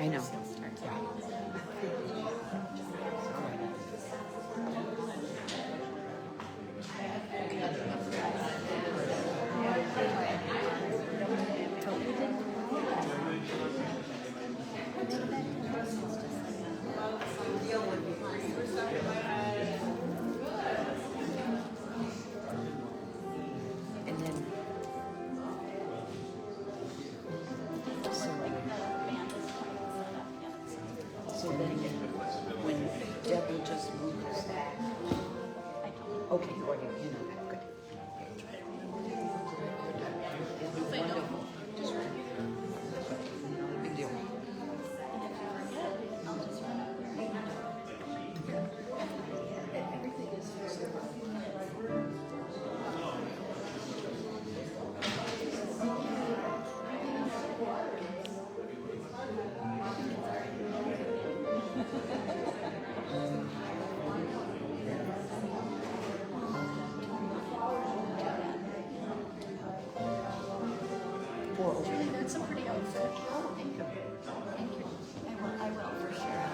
I know. And then so then when Debra just moves, okay, or you know, good. Wonderful. Big deal. That's a pretty outfit. Oh, thank you. Thank you. I will for sure.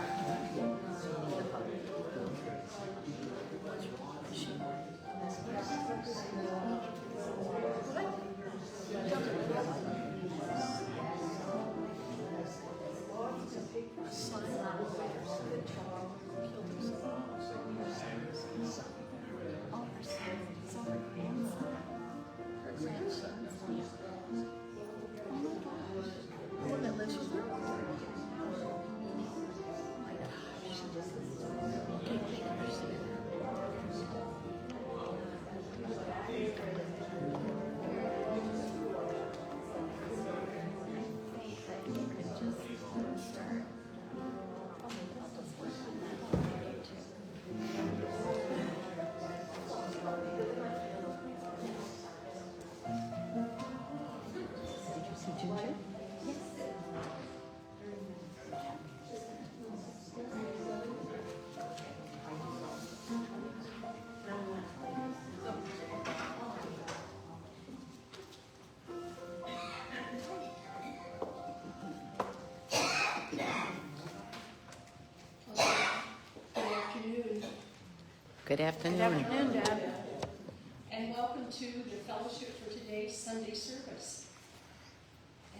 Good afternoon. Good afternoon, Deb. And welcome to the fellowship for today's Sunday service.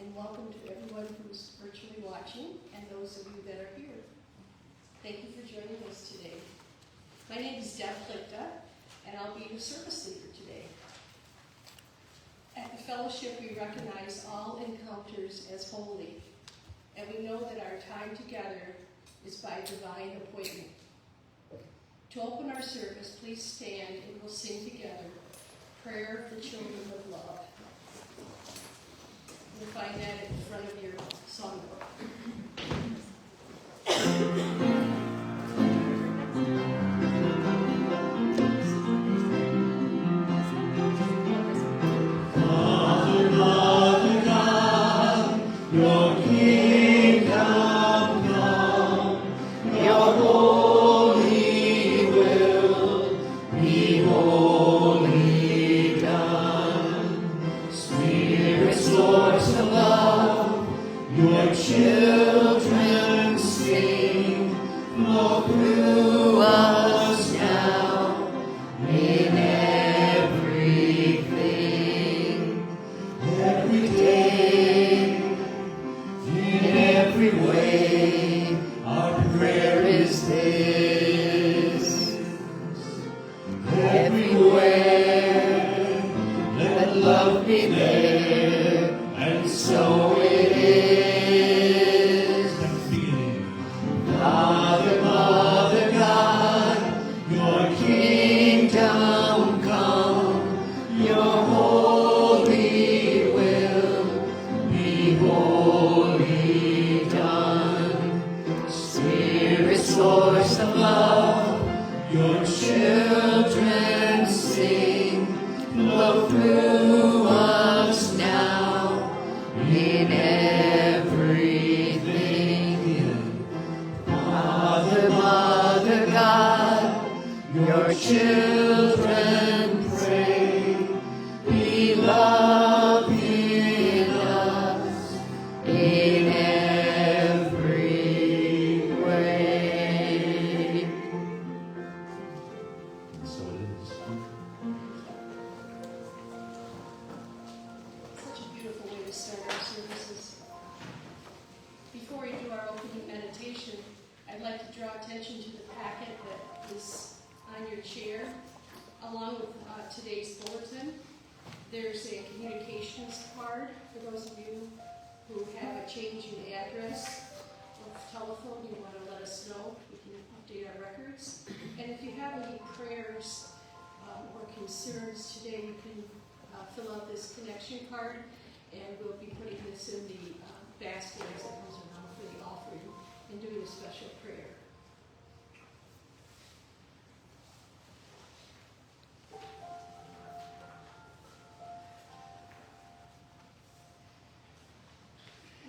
And welcome to everyone who's virtually watching and those of you that are here. Thank you for joining us today. My name is Deb Plichta, and I'll be the service leader today. At the fellowship, we recognize all encounters as holy, and we know that our time together is by divine appointment. To open our service, please stand and we'll sing together, Prayer of the Children of Love. You'll find that at the front of your songbook. In every our opening meditation, I'd like to draw attention to the packet that is on your chair, along with today's bulletin. There's a communications card for those of you who have a change in address or telephone, you want to let us know. We can update our records. And if you have any prayers or concerns today, you can fill out this connection card, and we'll be putting this in the basket as it comes around for the offering and doing a special prayer.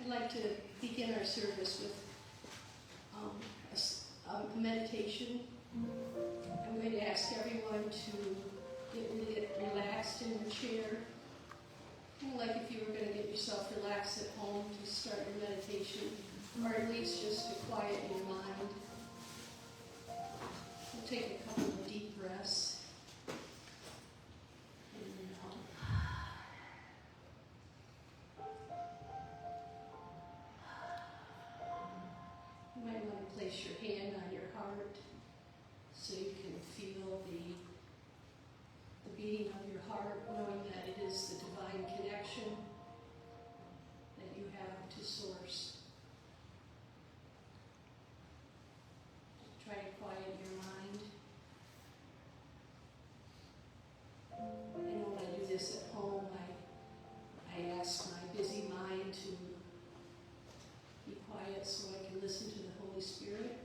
I'd like to begin our service with a meditation. I'm going to ask everyone to get relaxed in the chair. Kind of like if you were going to get yourself relaxed at home to start your meditation, or at least just to quiet your mind. We'll take a couple of deep breaths. You might want to place your hand on your heart so you can feel the beating of your heart, knowing that it is the divine connection that you have to Source. Try to quiet your mind. I know when I do this at home, I ask my busy mind to be quiet so I can listen to the Holy Spirit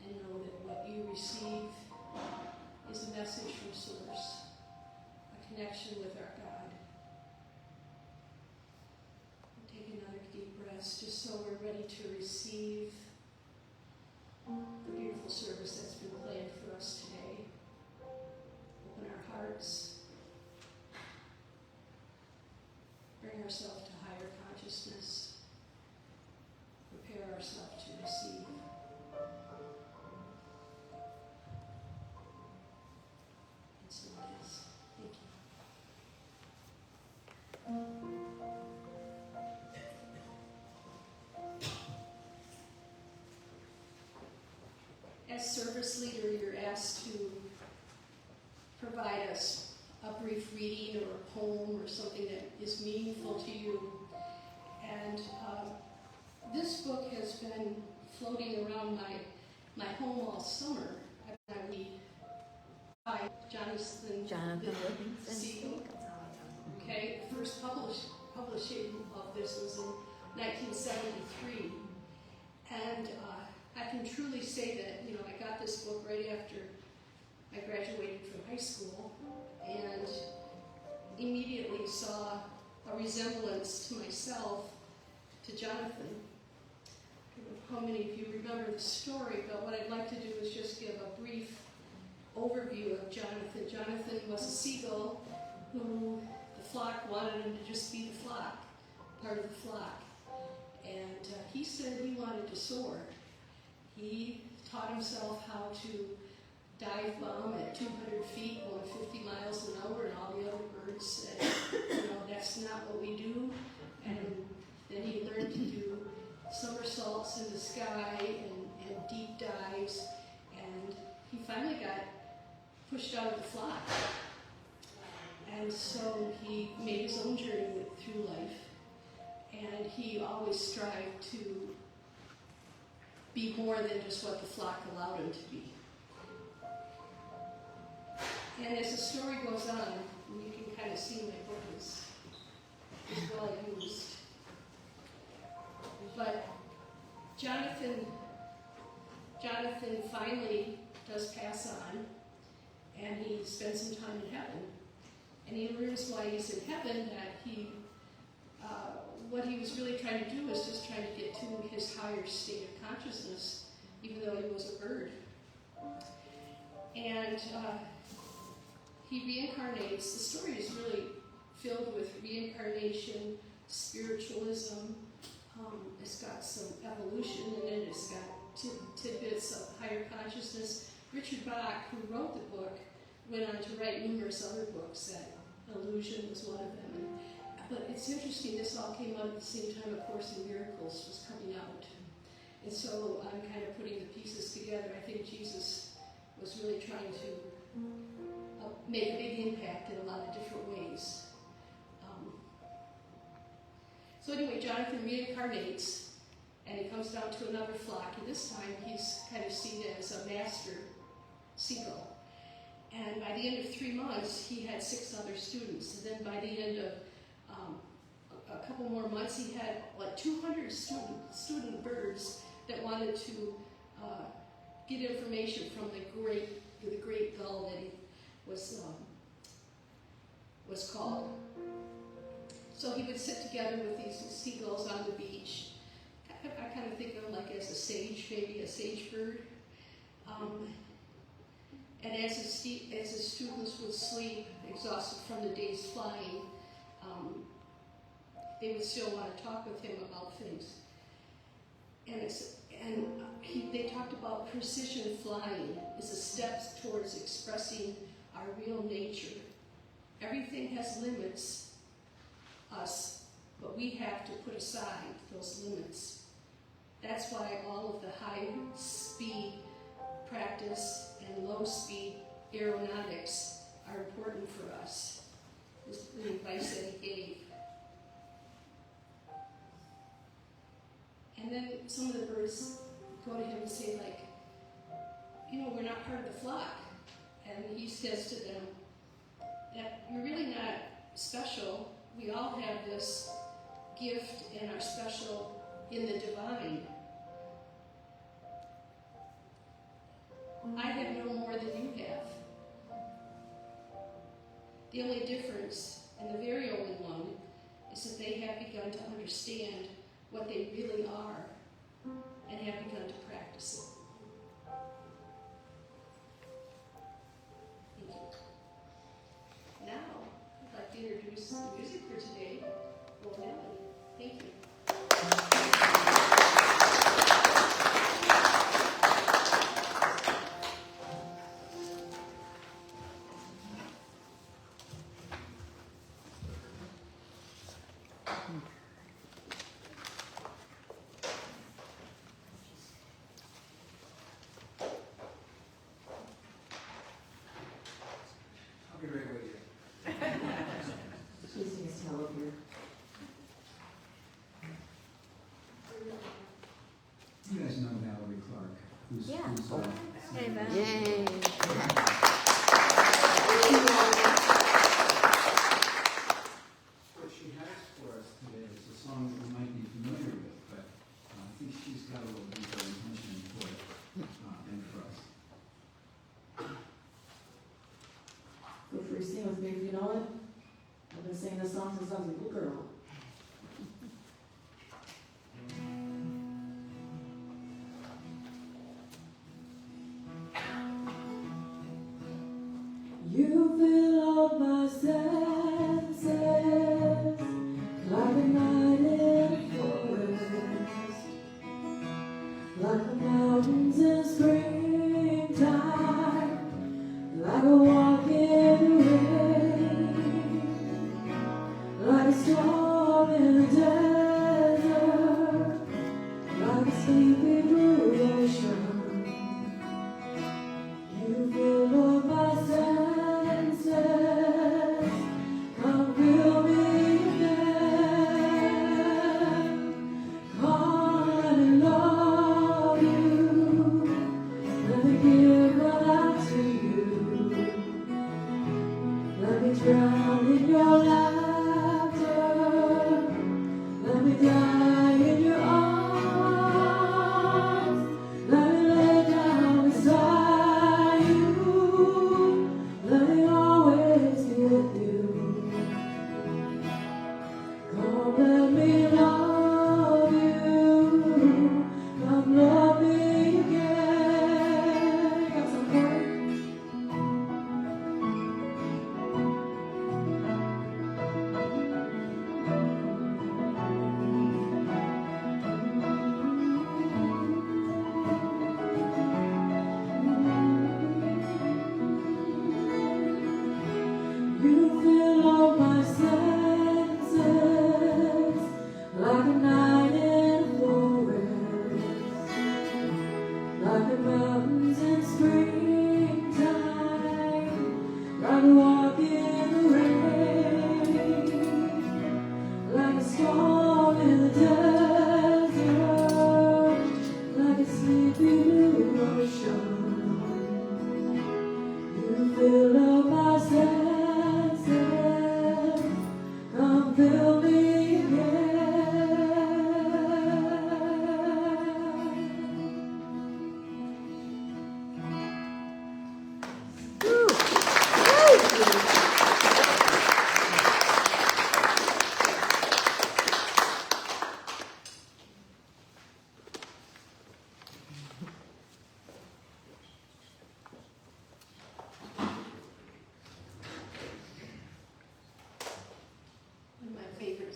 and know that what you receive is a message from Source, a connection with our God. We'll take another deep breath just so we're ready to receive the beautiful service that's been planned for us today. Open our hearts, bring ourselves to higher consciousness, prepare ourselves to receive. And so it is. Thank you. As service leader, you're asked to provide us a brief reading or a poem or something that is meaningful to you. And this book has been floating around my home all summer. I read by Jonathan Livingston Segal. Okay, the first publishing of this was in 1973. And I can truly say that, I got this book right after I graduated from high school and immediately saw a resemblance to myself, to Jonathan. I don't know how many of you remember the story, but what I'd like to do is just give a brief overview of Jonathan. Jonathan was a seagull who the flock wanted him to just be the flock, part of the flock. And he said he wanted to soar. He taught himself how to dive bomb at 200 feet, going 50 miles an hour, and all the other birds said, that's not what we do. And then he learned to do somersaults in the sky and deep dives, and he finally got pushed out of the flock. And so he made his own journey through life, and he always strived to be more than just what the flock allowed him to be. And as the story goes on, and you can kind of see my book is well used. But Jonathan finally does pass on, and he spends some time in heaven. And he learns while he's in heaven that what he was really trying to do was just trying to get to his higher state of consciousness, even though he was a bird. And he reincarnates. The story is really filled with reincarnation, spiritualism. It's got some evolution in it. It's got tidbits of higher consciousness. Richard Bach, who wrote the book, went on to write numerous other books. That Illusion was one of them. And But it's interesting, this all came out at the same time A Course in Miracles was coming out. And so I'm kind of putting the pieces together. I think Jesus was really trying to make a big impact in a lot of different ways. So anyway, Jonathan reincarnates, and he comes down to another flock, and this time he's kind of seen as a master seagull. And by the end of 3 months, he had 6 other students. And then by the end of a couple more months, he had like 200 student birds that wanted to get information from the great gull that he was called. So he would sit together with these seagulls on the beach. I kind of think of him like as a sage, maybe a sage bird. And as his students would sleep, exhausted from the day's flying, they would still want to talk with him about things. They talked about precision flying as a step towards expressing our real nature. Everything has limits, us, but we have to put aside those limits. That's why all of the high-speed practice and low-speed aeronautics are important for us, is the advice that he gave. And then some of the birds go to him and say, like, we're not part of the flock. And he says to them that you're really not special. We all have this gift and are special in the divine. I have no more than you have. The only difference, and the very only one, is that they have begun to understand what they really are and have begun to practice it. Thank you. Now, I'd like to introduce the music for today, Nelly. Thank you. I'll be right with you. She's going to tell of you. You guys know Valerie Clark, who's Yeah. Hey, Val. Yay. What she has for us today is a song that you might be familiar with, but I think she's got a little deeper intention for it and for us. Feel free to sing with me if you know it. I've been singing this song since I was a little girl. You fill up my senses like a night in forest, like the mountains in springtime, like a walk in the rain, like a storm in the desert, like a sleepy blue ocean. You fill up my senses, come fill me again, come let me love you.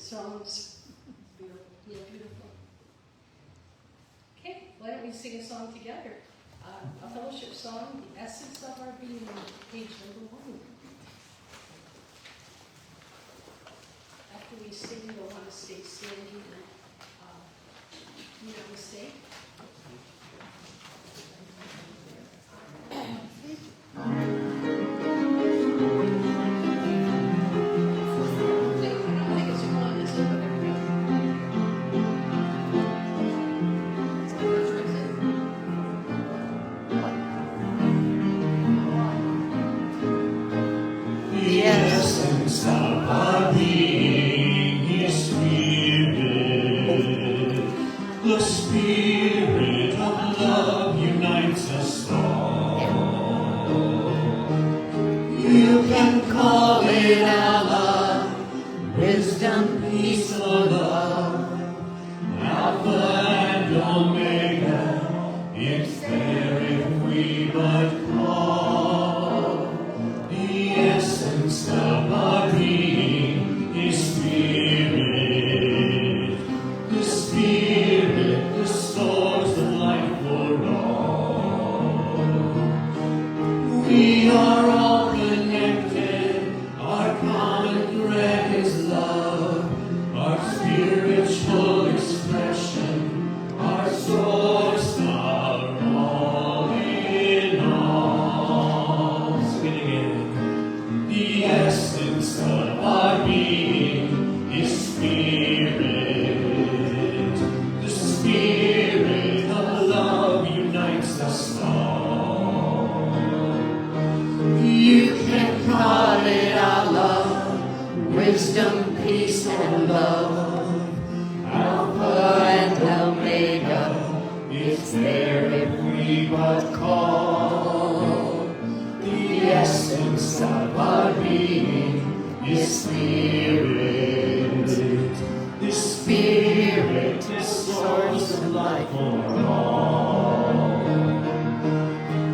songs. Beautiful. Okay, why don't we sing a song together? A fellowship song, The Essence of Our Being, page number 1. After we sing, you'll want to stay standing and do not mistake. The Spirit of love unites us all. You can call it Allah, wisdom, peace, or love, Alpha and Omega. It's there if we but call. The essence of our being is Spirit. The Spirit, the source of life for all. We are all connected. Our common thread is love. Our spiritual expression, our source, our all in all. Sing it again. The essence of our being is Spirit. The Spirit of love unites us all. You can call it Allah, wisdom, peace, and love, Alpha and Omega. It's there if we but call. The essence of our being is Spirit. The Spirit is source of life for all.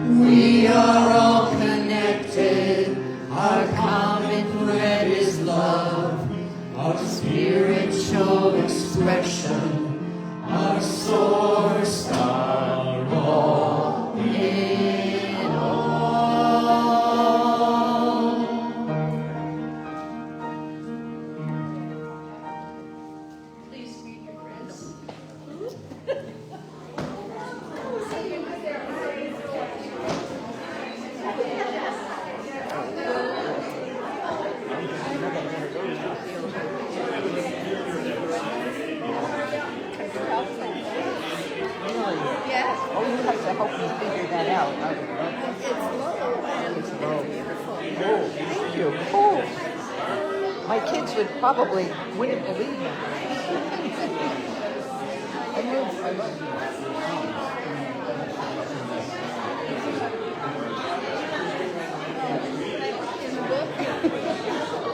We are all connected. Our common thread is love. Our spiritual expression, our source, our all in all. Please greet your friends. Oh, you have to help me figure that out. I would love that. It's low. Oh, thank you. Oh. My kids wouldn't believe me. I love you.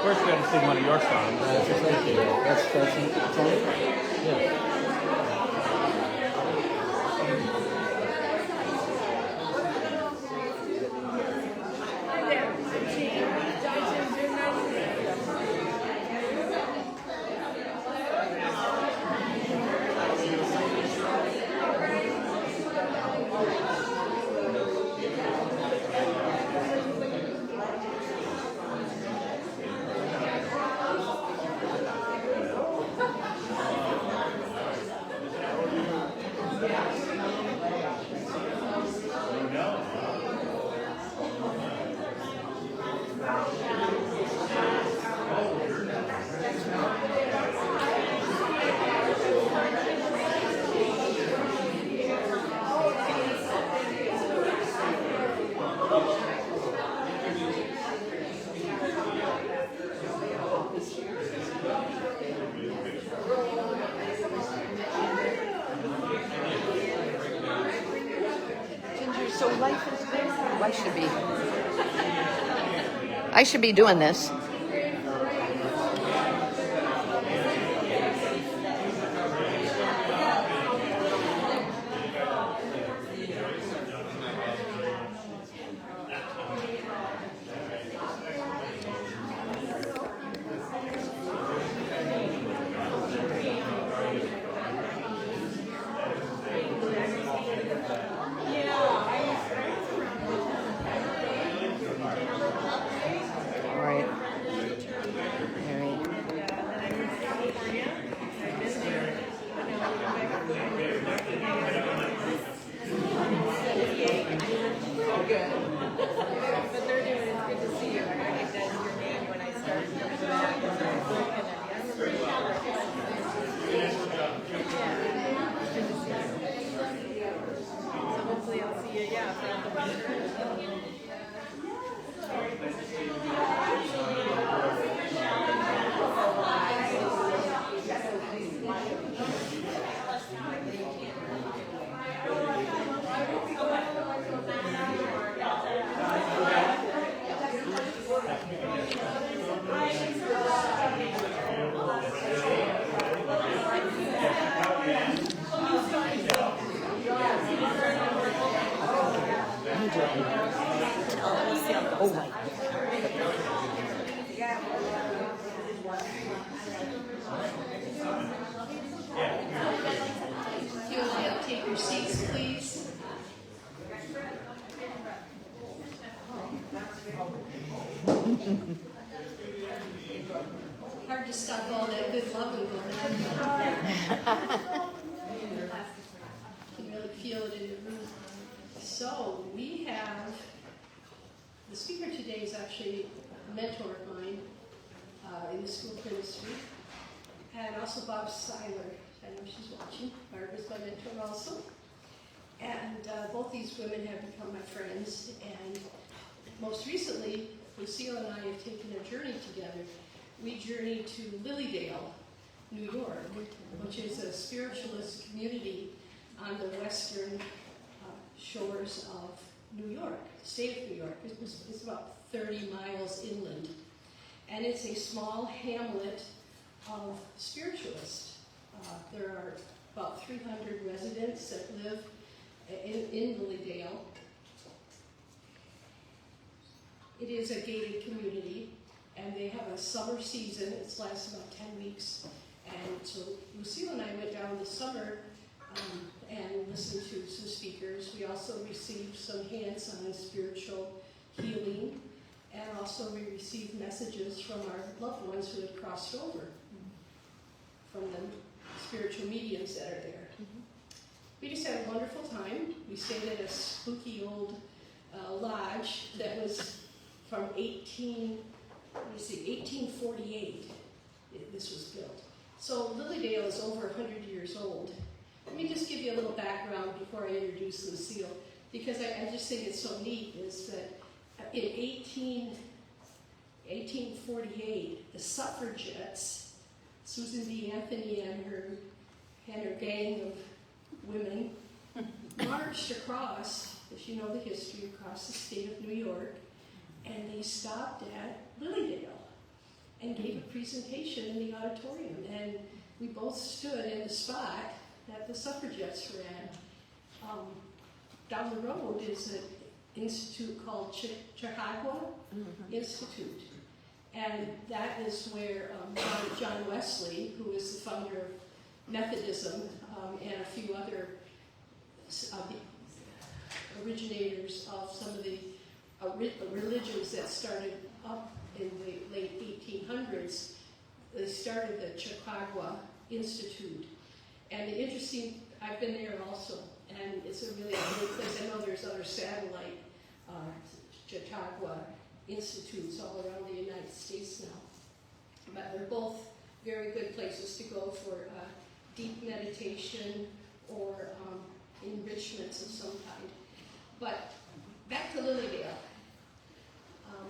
First, we got to sing one of your songs. Thank you. That's it. Yeah. So life is good. I should be doing this. Oh my. If you will take your seats, please. Hard to stop all that good loving going on. You can really feel it in the room. So we have, the speaker today is actually a mentor of mine in the school of ministry, and also Bob Seiler. I know she's watching. Barbara's my mentor also. And both these women have become my friends, and most recently, Lucille and I have taken a journey together. We journeyed to Lilydale, New York, which is a spiritualist community on the western shores of New York, the state of New York. It's about 30 miles inland. And it's a small hamlet of spiritualists. There are about 300 residents that live in Lilydale. It is a gated community, and they have a summer season. It lasts about 10 weeks. And so Lucille and I went down this summer and listened to some speakers. We also received some hands-on spiritual healing, and also we received messages from our loved ones who had crossed over from the spiritual mediums that are there. We just had a wonderful time. We stayed at a spooky old lodge that was from 1848. This was built. So Lilydale is over 100 years old. Let me just give you a little background before I introduce Lucille, because I just think it's so neat, is that in 1848, the suffragettes, Susan B. Anthony and her gang of women, marched across, if you know the history, across the state of New York, and they stopped at Lilydale and gave a presentation in the auditorium. And we both stood in the spot that the suffragettes were at. Down the road is an institute called Chautauqua Institute. And that is where John Wesley, who is the founder of Methodism, and a few other originators of some of the religions that started up in the late 1800s, they started the Chautauqua Institute. And the interesting, I've been there also, and it's a really great place. I know there's other satellite Chautauqua Institutes all around the United States now. But they're both very good places to go for deep meditation or enrichments of some kind. But back to Lilydale. Let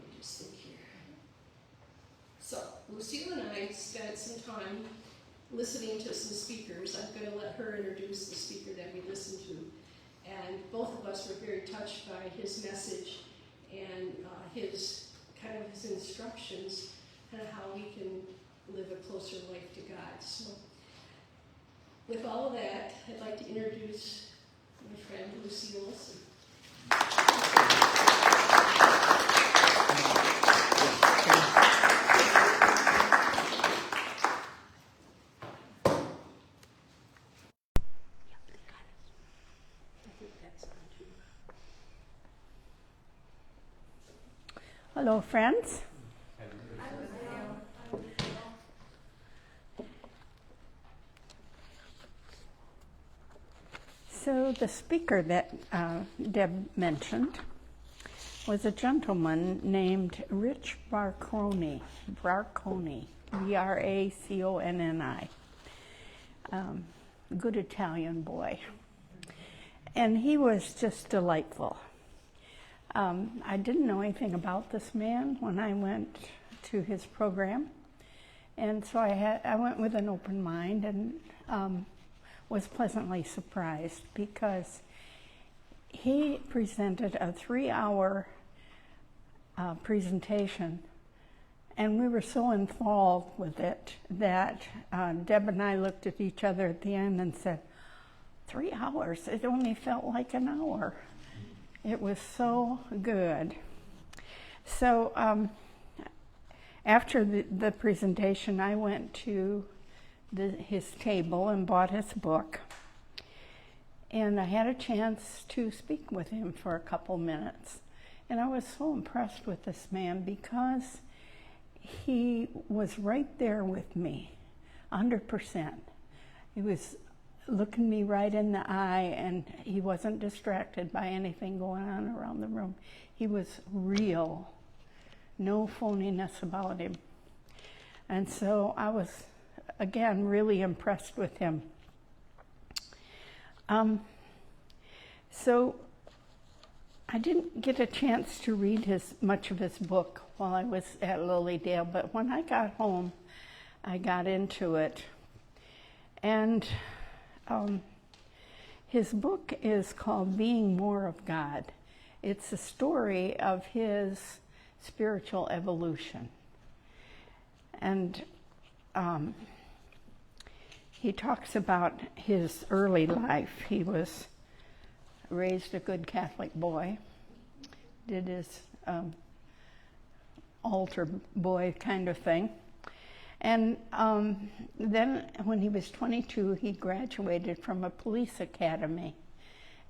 me just think here. So Lucille and I spent some time listening to some speakers. I'm going to let her introduce the speaker that we listened to. And both of us were very touched by his message and his instructions, kind of how we can live a closer life to God. So with all of that, I'd like to introduce my friend Lucille Olson. Hello, friends. So the speaker that Deb mentioned was a gentleman named Rich Barconi, B-R-A-C-O-N-N-I. Good Italian boy. And he was just delightful. I didn't know anything about this man when I went to his program, and so I went with an open mind and was pleasantly surprised because he presented a 3-hour presentation, and we were so enthralled with it that Deb and I looked at each other at the end and said, 3 hours? It only felt like an hour. It was so good. So after the presentation, I went to his table and bought his book. And I had a chance to speak with him for a couple minutes. And I was so impressed with this man because he was right there with me, 100%. He was looking me right in the eye, and he wasn't distracted by anything going on around the room. He was real, no phoniness about him. And so I was, again, really impressed with him. So I didn't get a chance to read much of his book while I was at Lilydale, but when I got home, I got into it. And his book is called Being More of God. It's a story of his spiritual evolution. And he talks about his early life. He was raised a good Catholic boy, did his altar boy kind of thing. And then when he was 22, he graduated from a police academy,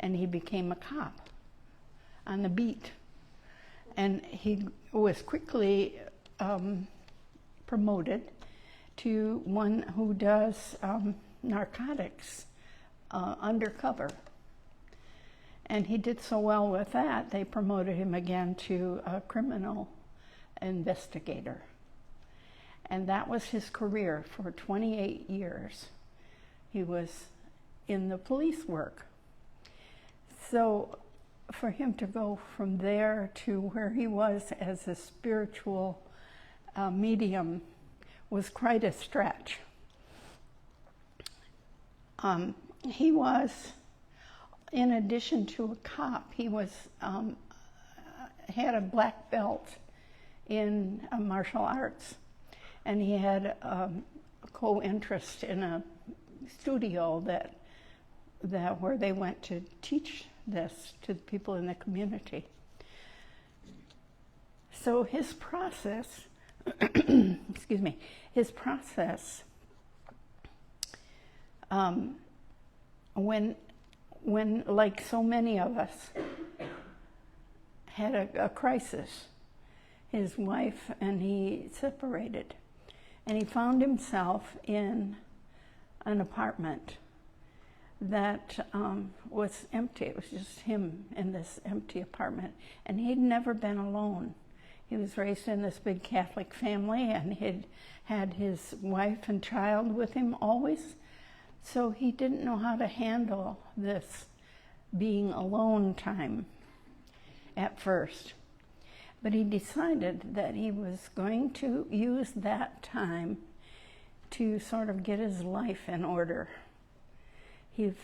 and he became a cop on the beat. And he was quickly promoted to one who does narcotics undercover. And he did so well with that, they promoted him again to a criminal investigator. And that was his career for 28 years. He was in the police work. So for him to go from there to where he was as a spiritual medium was quite a stretch. He was, in addition to a cop, he was had a black belt in martial arts, and he had a co-interest in a studio that where they went to teach this to the people in the community. So his process, excuse me, his process, when like so many of us, had a crisis. His wife and he separated, and he found himself in an apartment that was empty. It was just him in this empty apartment, and he'd never been alone. He was raised in this big Catholic family, and he'd had his wife and child with him always, so he didn't know how to handle this being alone time at first. But he decided that he was going to use that time to sort of get his life in order. He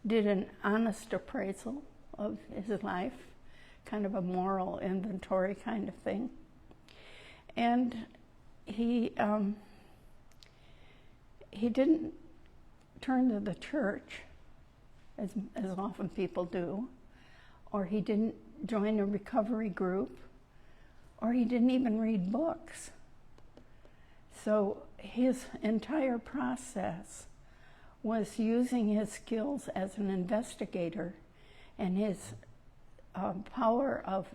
did an honest appraisal of his life, kind of a moral inventory kind of thing. And he didn't turn to the church, as often people do, or he didn't join a recovery group, or he didn't even read books. So his entire process was using his skills as an investigator and his power of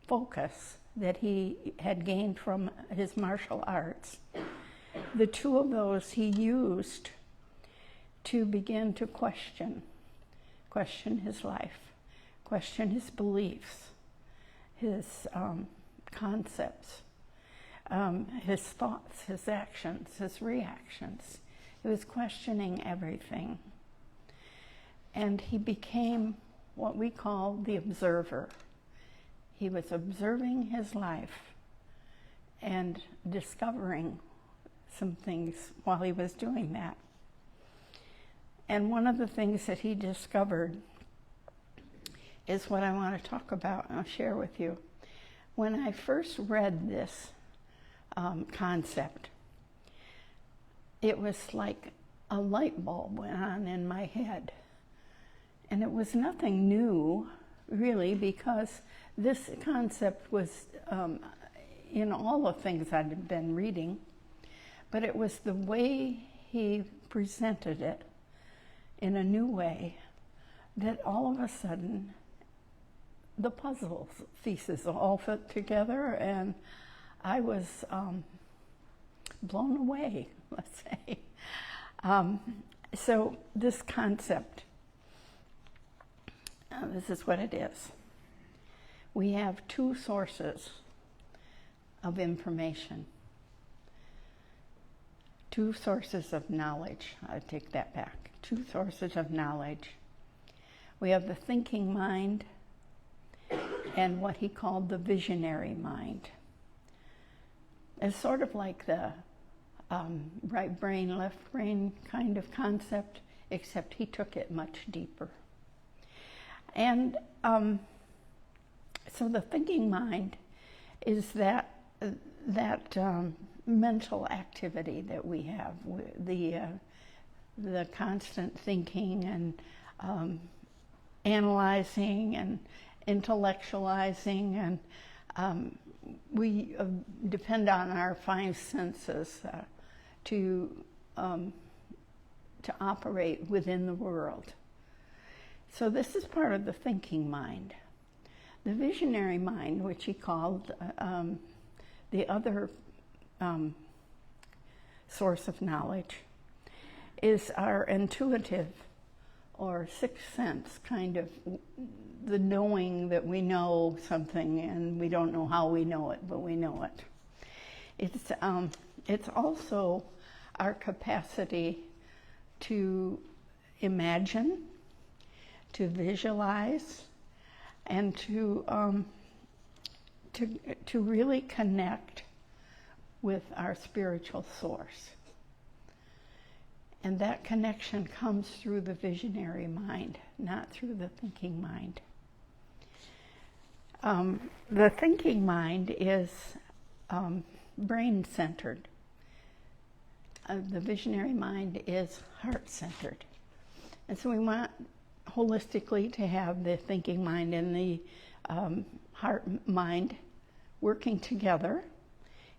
focus that he had gained from his martial arts. The two of those he used to begin to question his life, question his beliefs, his concepts, his thoughts, his actions, his reactions. He was questioning everything. And he became what we call the observer. He was observing his life and discovering some things while he was doing that. And one of the things that he discovered is what I want to talk about and I'll share with you. When I first read this concept, it was like a light bulb went on in my head. And it was nothing new, really, because this concept was in all the things I'd been reading, but it was the way he presented it in a new way that all of a sudden the puzzle pieces all fit together, and I was blown away, let's say. So this concept, this is what it is. We have two sources of information, two sources of knowledge. I take that back. Two sources of knowledge. We have the thinking mind and what he called the visionary mind. It's sort of like the right brain, left brain kind of concept, except he took it much deeper. And so the thinking mind is that mental activity that we have, the constant thinking and analyzing and intellectualizing, and we depend on our five senses to operate within the world. So this is part of the thinking mind. The visionary mind, which he called the other source of knowledge, is our intuitive or sixth sense, kind of the knowing that we know something and we don't know how we know it, but we know it. It's also our capacity to imagine, to visualize, and to really connect with our spiritual source. And that connection comes through the visionary mind, not through the thinking mind. The thinking mind is brain-centered. The visionary mind is heart-centered. And so we want holistically to have the thinking mind and the heart mind working together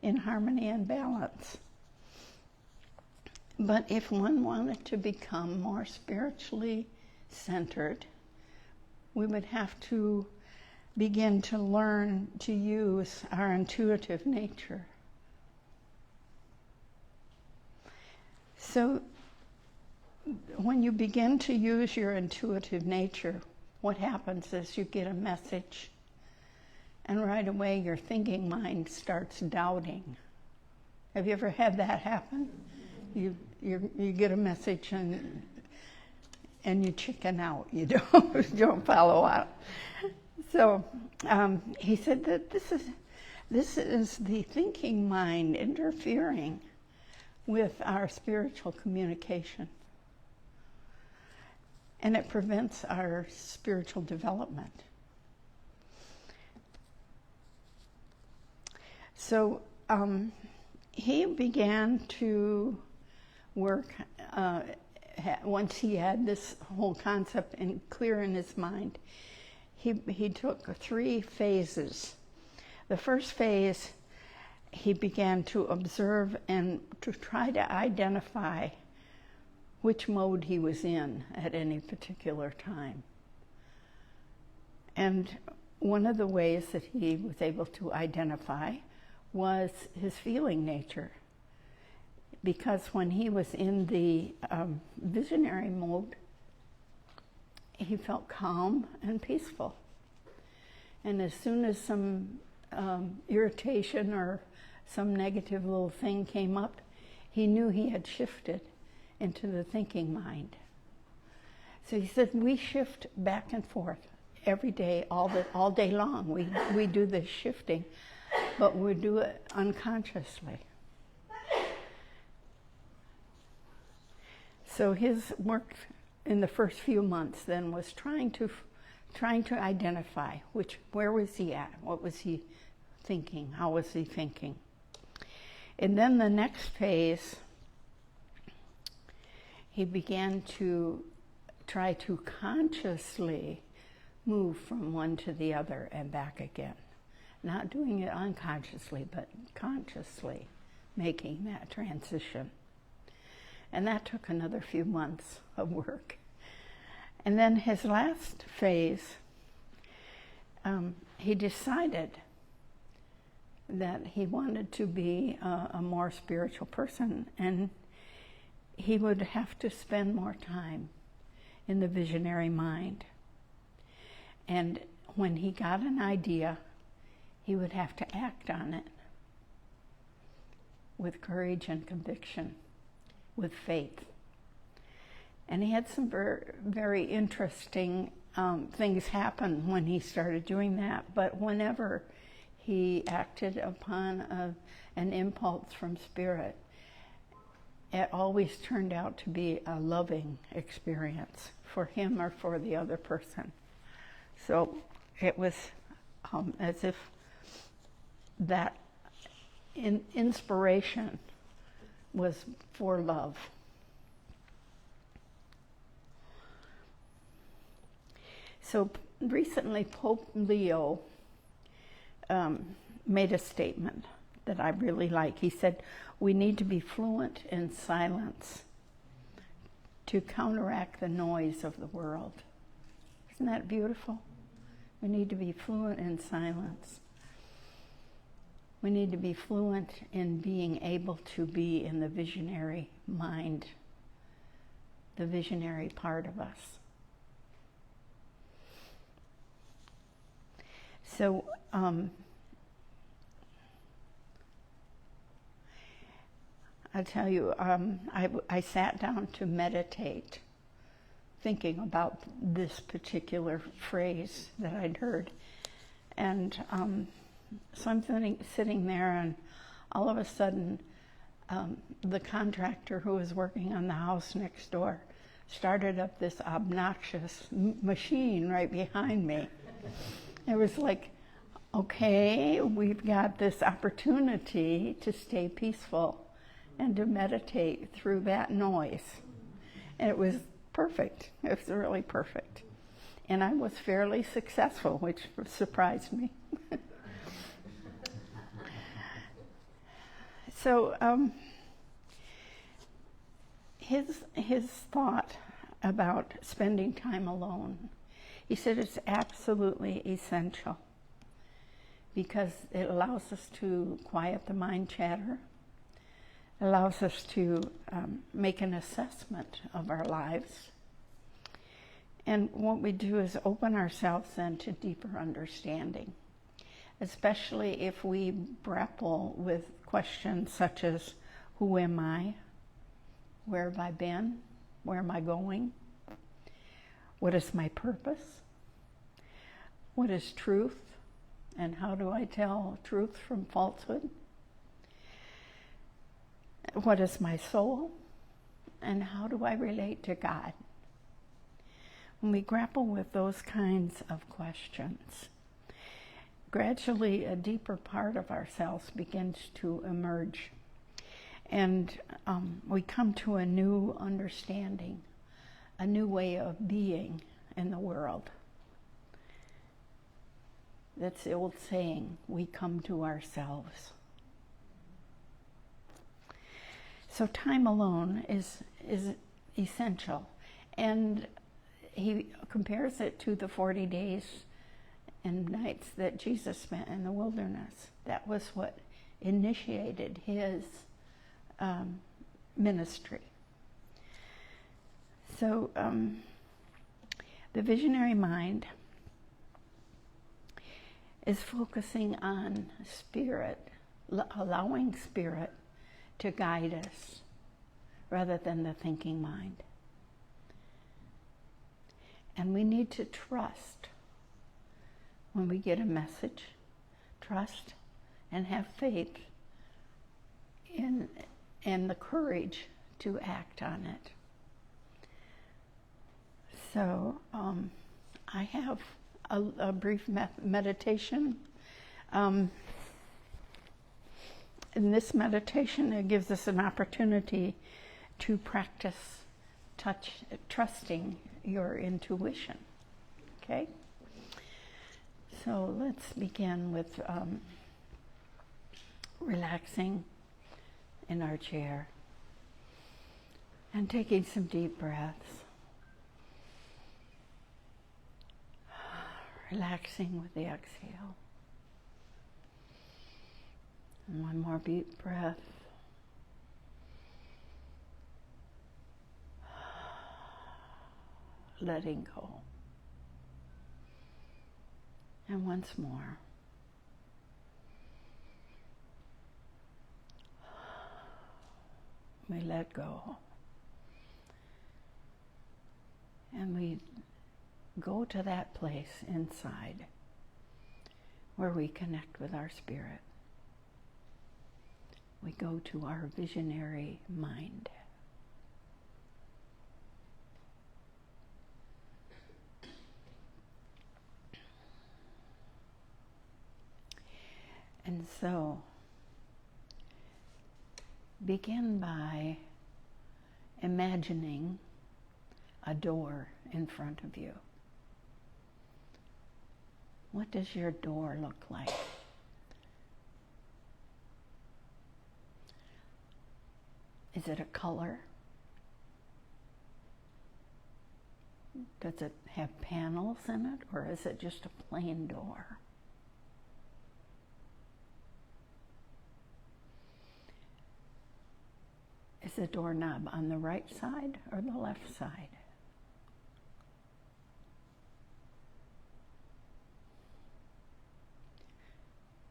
in harmony and balance. But if one wanted to become more spiritually centered, we would have to begin to learn to use our intuitive nature. So when you begin to use your intuitive nature, what happens is you get a message, and right away your thinking mind starts doubting. Have you ever had that happen? You get a message and you chicken out. You don't follow up. So he said that this is the thinking mind interfering with our spiritual communication, and it prevents our spiritual development. So he began to work, once he had this whole concept clear in his mind, he took 3 phases. The first phase, he began to observe and to try to identify which mode he was in at any particular time. And one of the ways that he was able to identify was his feeling nature. Because when he was in the visionary mode, he felt calm and peaceful. And as soon as some irritation or some negative little thing came up, he knew he had shifted into the thinking mind. So he said, we shift back and forth every day, all day long. We do this shifting, but we do it unconsciously. So his work in the first few months then was trying to identify where was he at, what was he thinking, how was he thinking. And then the next phase, he began to try to consciously move from one to the other and back again. Not doing it unconsciously, but consciously making that transition. And that took another few months of work. And then his last phase, he decided that he wanted to be a more spiritual person, and he would have to spend more time in the visionary mind. And when he got an idea, he would have to act on it with courage and conviction, with faith. And he had some very interesting things happen when he started doing that. But whenever he acted upon an impulse from Spirit, it always turned out to be a loving experience for him or for the other person. So it was as if that inspiration was for love. So recently Pope Leo made a statement that I really like. He said, we need to be fluent in silence to counteract the noise of the world. Isn't that beautiful? We need to be fluent in silence. We need to be fluent in being able to be in the visionary mind, the visionary part of us. So, I tell you, I sat down to meditate, thinking about this particular phrase that I'd heard. And so I'm sitting there, and all of a sudden, the contractor who was working on the house next door started up this obnoxious machine right behind me. It was like, okay, we've got this opportunity to stay peaceful and to meditate through that noise. And it was perfect. It was really perfect. And I was fairly successful, which surprised me. So his thought about spending time alone, he said it's absolutely essential because it allows us to quiet the mind chatter, allows us to make an assessment of our lives. And what we do is open ourselves then to deeper understanding, especially if we grapple with questions such as, who am I? Where have I been? Where am I going? What is my purpose? What is truth? And how do I tell truth from falsehood? What is my soul? And how do I relate to God? When we grapple with those kinds of questions, gradually a deeper part of ourselves begins to emerge. And we come to a new understanding, a new way of being in the world. That's the old saying, we come to ourselves. So time alone is essential. And he compares it to the 40 days and nights that Jesus spent in the wilderness. That was what initiated his ministry. So the visionary mind is focusing on Spirit, allowing Spirit to guide us rather than the thinking mind. And we need to trust when we get a message, trust and have faith in the courage to act on it. So I have a brief meditation. In this meditation, it gives us an opportunity to practice trusting your intuition. Okay? So let's begin with relaxing in our chair and taking some deep breaths. Relaxing with the exhale. And one more deep breath. Letting go. And once more. We let go. And we go to that place inside where we connect with our spirit. We go to our visionary mind. And so, begin by imagining a door in front of you. What does your door look like? Is it a color? Does it have panels in it, or is it just a plain door? Is the doorknob on the right side or the left side?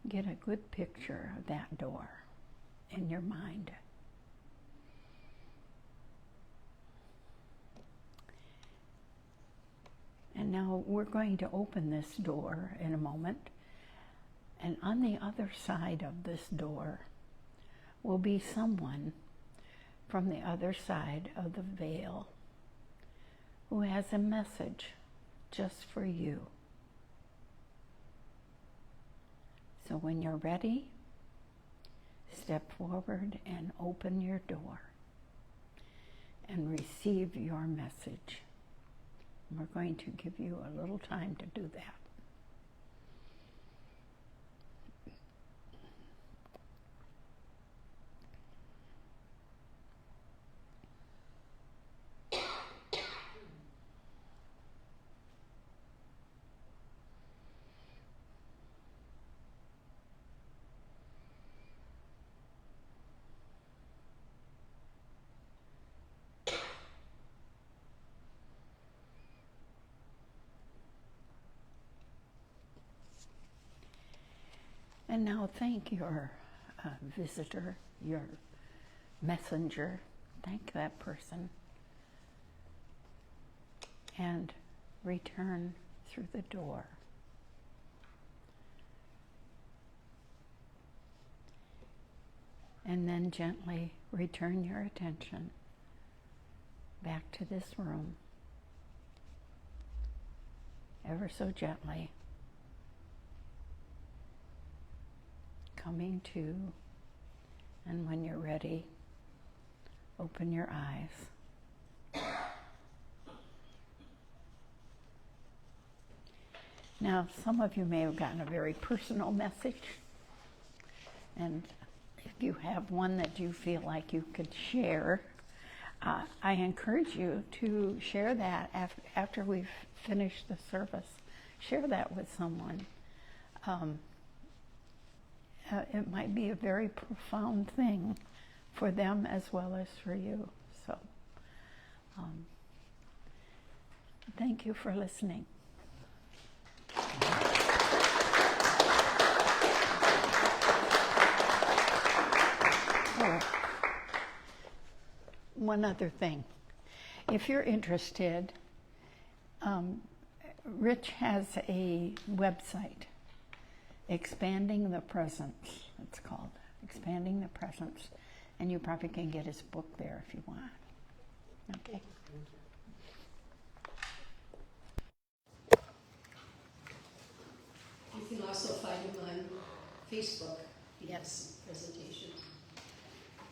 Get a good picture of that door in your mind. And now we're going to open this door in a moment. And on the other side of this door will be someone from the other side of the veil who has a message just for you. So when you're ready, step forward and open your door and receive your message. We're going to give you a little time to do that. And now thank your visitor, your messenger. Thank that person. And return through the door. And then gently return your attention back to this room. Ever so gently. Coming to, and when you're ready, open your eyes. Now, some of you may have gotten a very personal message, and if you have one that you feel like you could share, I encourage you to share that after we've finished the service. Share that with someone. It might be a very profound thing for them as well as for you. So, thank you for listening. Oh, one other thing. If you're interested, Rich has a website. Expanding the Presence, it's called. Expanding the Presence. And you probably can get his book there if you want. Okay. You can also find him on Facebook. He has presentations.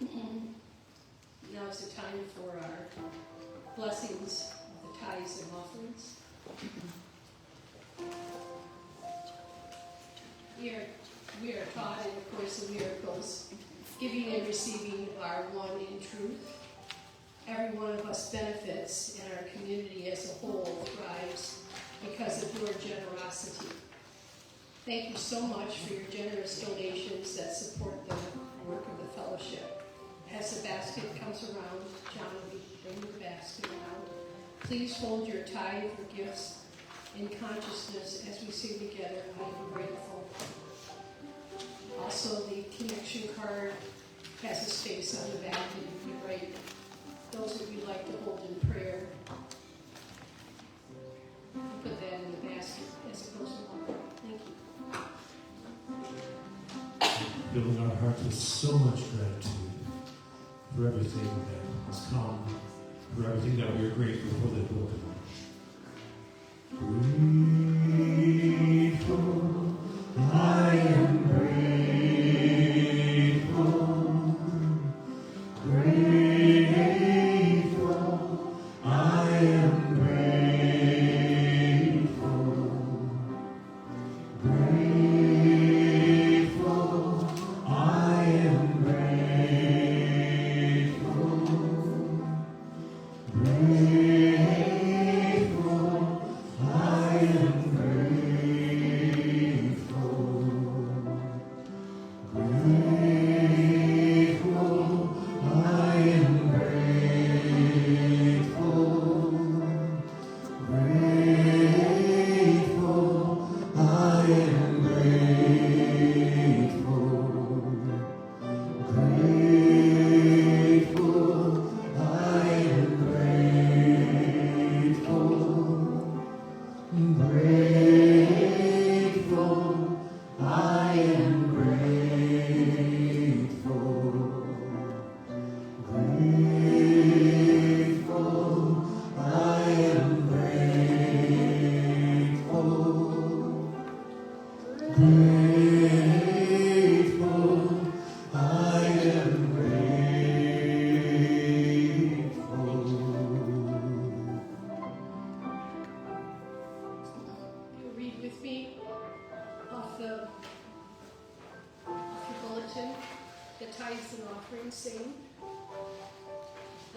Now is the time for our blessings of the tithes and offerings. We are taught in the Course of Miracles, giving and receiving are one in truth. Every one of us benefits, and our community as a whole thrives because of your generosity. Thank you so much for your generous donations that support the work of the fellowship. As the basket comes around, John will be bringing the basket around. Please hold your tithe or gifts in consciousness as we sing together, I am grateful. Also, the connection card has a space on the back that you can write those that you'd like to hold in prayer. Put that in the basket as it goes along. Thank you. Filling our hearts with so much gratitude for everything that has come, for everything that we are grateful for that will come. Grateful, I am grateful. Grateful, I am grateful. Grateful, I am grateful. Grateful, I am You'll read with me off your bulletin, the tithes and offerings saying,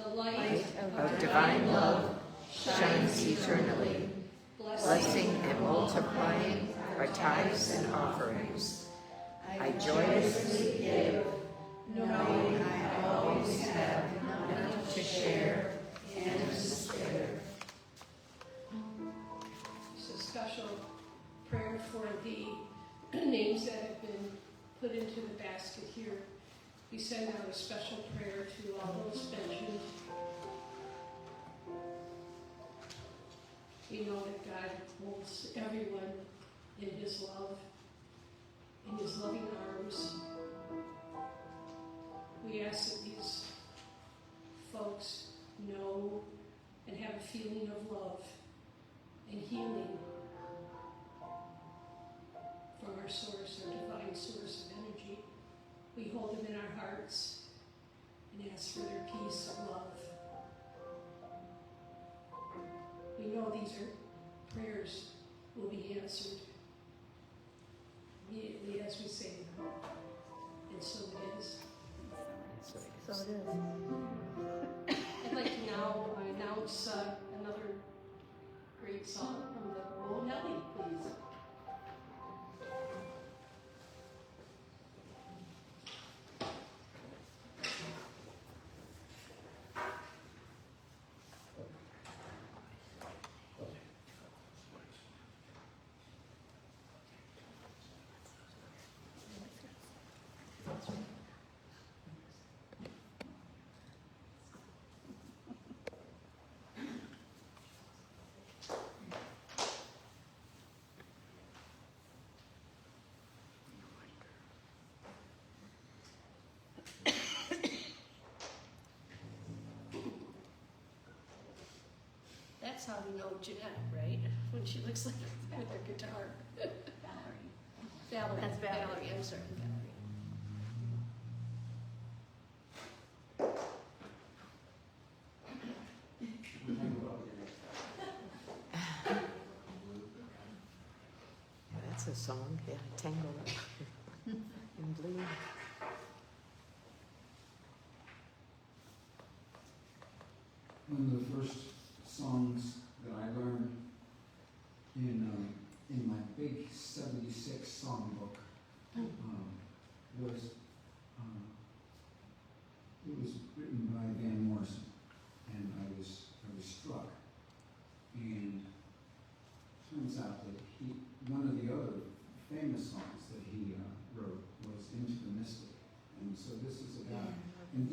the light Of divine love shines eternally, blessing and multiplying our tithes and offerings. I joyously give, knowing I always have enough to share and to spare. It's a special prayer for the names that have been put into the basket here. We send out a special prayer to all those mentioned. We know that God holds everyone in His love, in His loving arms. We ask that these folks know and have a feeling of love and healing from our source, our divine source of energy. We hold them in our hearts and ask for their peace and love. We know these are prayers will be answered immediately as we say them. And so it is. So it is. I'd like to now announce another great song from the Roll Nelly, please. That's how we know Jeanette, right? When she looks like with her guitar. Valerie. That's Valerie. I'm sorry, Valerie. song, yeah, Tangled Up in Blue. One of the first songs that I learned in my big '76 songbook was it was written by Van Morrison, and I was struck. And turns out that one of the other famous songs that he wrote was Into the Mystic, and so this is a guy. And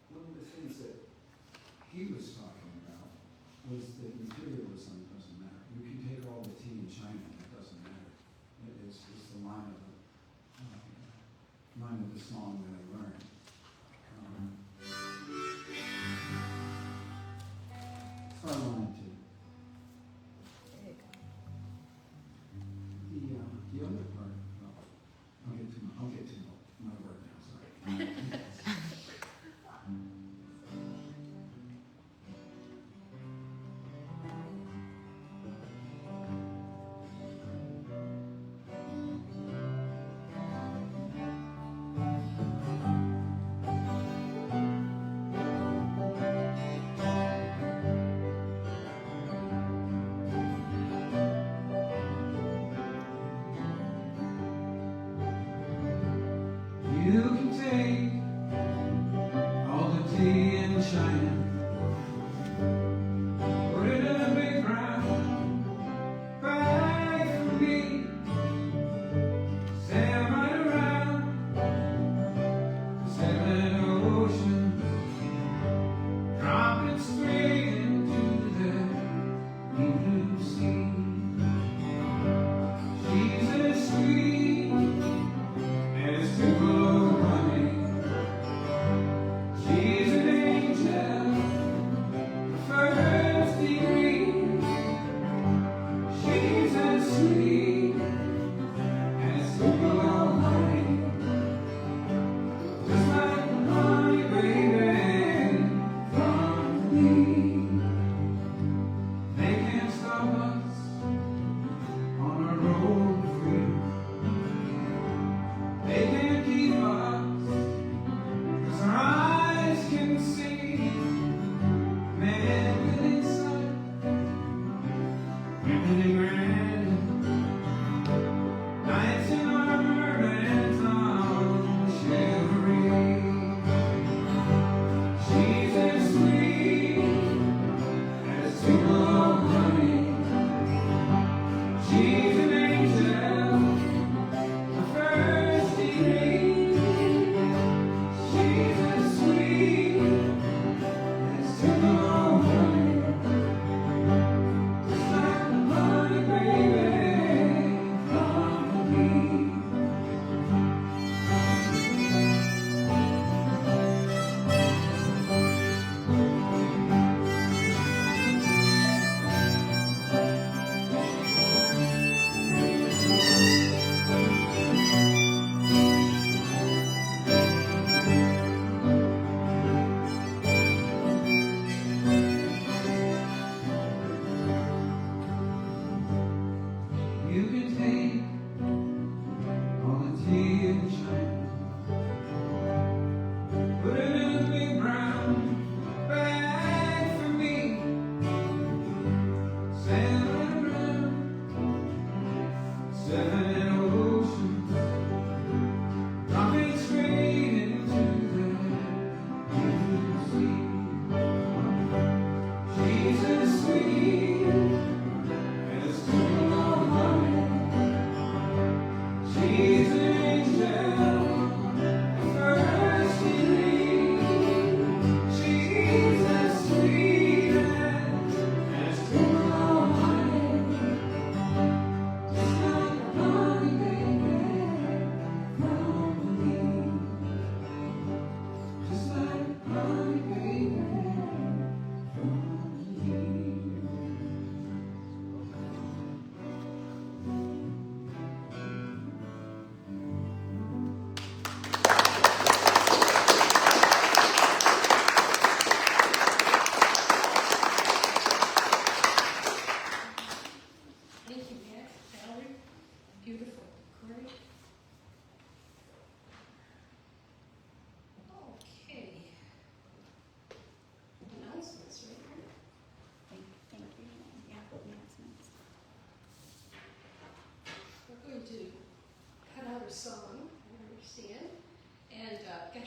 one of the things that he was talking about was that materialism doesn't matter. You can take all the tea in China, and it doesn't matter. It's the line of the song that I learned. So I wanted to. The other part, I'll get to my work now, sorry.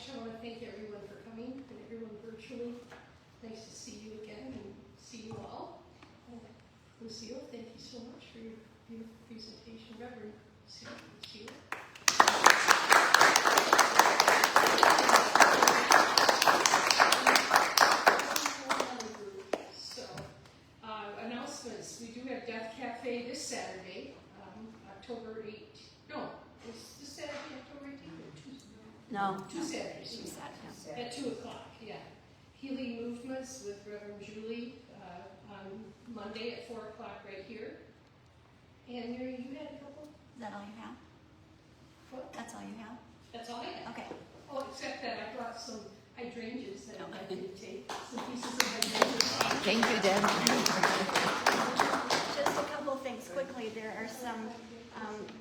Actually, I want to thank everyone for coming and everyone virtually. Nice to see you again and see you all. Lucille, thank you so much for your beautiful presentation. Reverend Lucille. So, announcements. We do have Death Cafe this Saturday, October 8th. No, is this Saturday, October 18th or Tuesday? No. Two Saturdays. Two Saturdays. At 2 o'clock, yeah. Healing Movements with Reverend Julie on Monday at 4 o'clock right here. And Mary, you had a couple? Is that all you have? What? That's all you have? That's all I have. Okay. Oh, except that I brought some hydrangeas that I'd like you to take. Some pieces of hydrangeas. Thank you, Deb. Just a couple of things quickly. There are some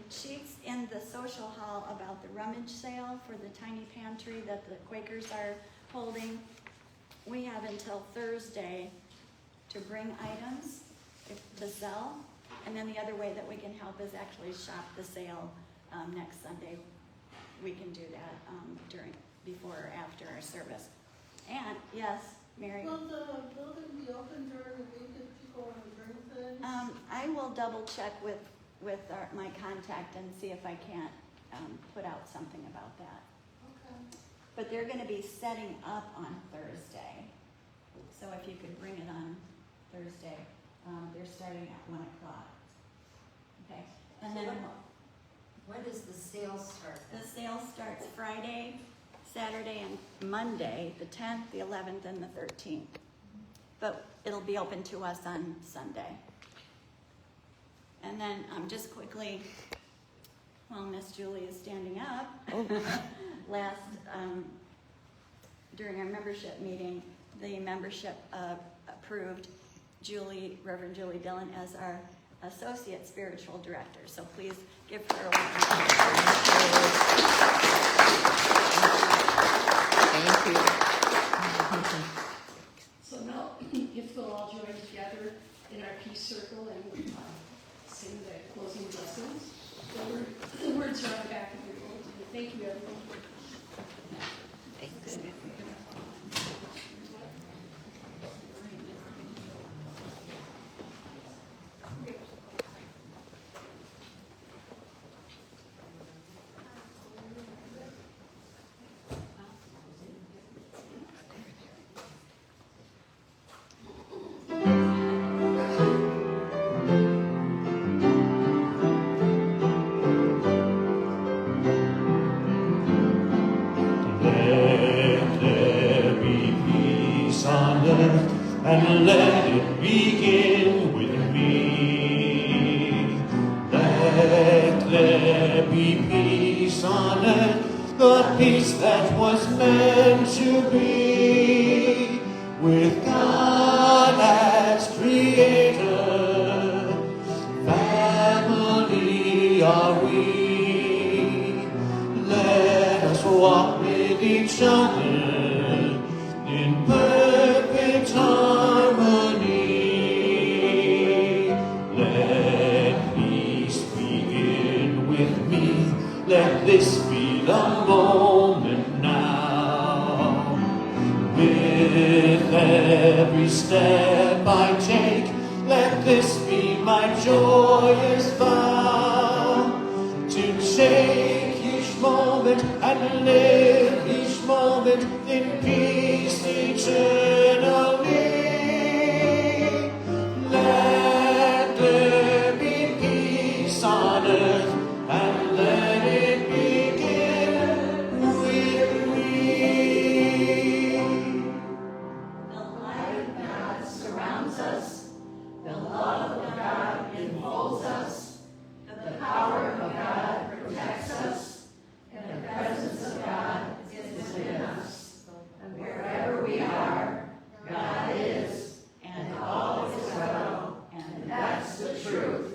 sheets in the social hall about the rummage sale for the tiny pantry that the Quakers are holding. We have until Thursday to bring items to sell. And then the other way that we can help is actually shop the sale next Sunday. We can do that before or after our service. And yes, Mary? Will the building be open during the week if people want to bring things? I will double check with my contact and see if I can't put out something about that. Okay. But they're going to be setting up on Thursday. So if you could bring it on Thursday, they're starting at 1 o'clock. Okay. And then When does the sale start? the sale starts Friday, Saturday, and Monday, the 10th, the 11th, and the 13th. But it'll be open to us on Sunday. And then just quickly, while Miss Julie is standing up, during our membership meeting, the membership approved Reverend Julie Dillon as our Associate Spiritual Director. So please give her a welcome. Thank you. So now, if we'll all join together in our peace circle and sing the closing blessings. The words are on the back of your bulletin. Thank you, everyone. Thanks. And let it begin with me. Let there be peace on earth, the peace that was meant to be, with God as creator. Family are we. Let us walk with each other in perfect harmony. Let peace begin with me. Let this be the moment now. With every step I take, let this be my joyous vow, to take each moment and live each moment in peace eternally. Let there be peace on earth, and let it begin with me. The light of God surrounds us. The love of God enfolds us. The power of God protects us. And the presence of God is within us. And wherever we are, God is, and all is well. And that's the truth.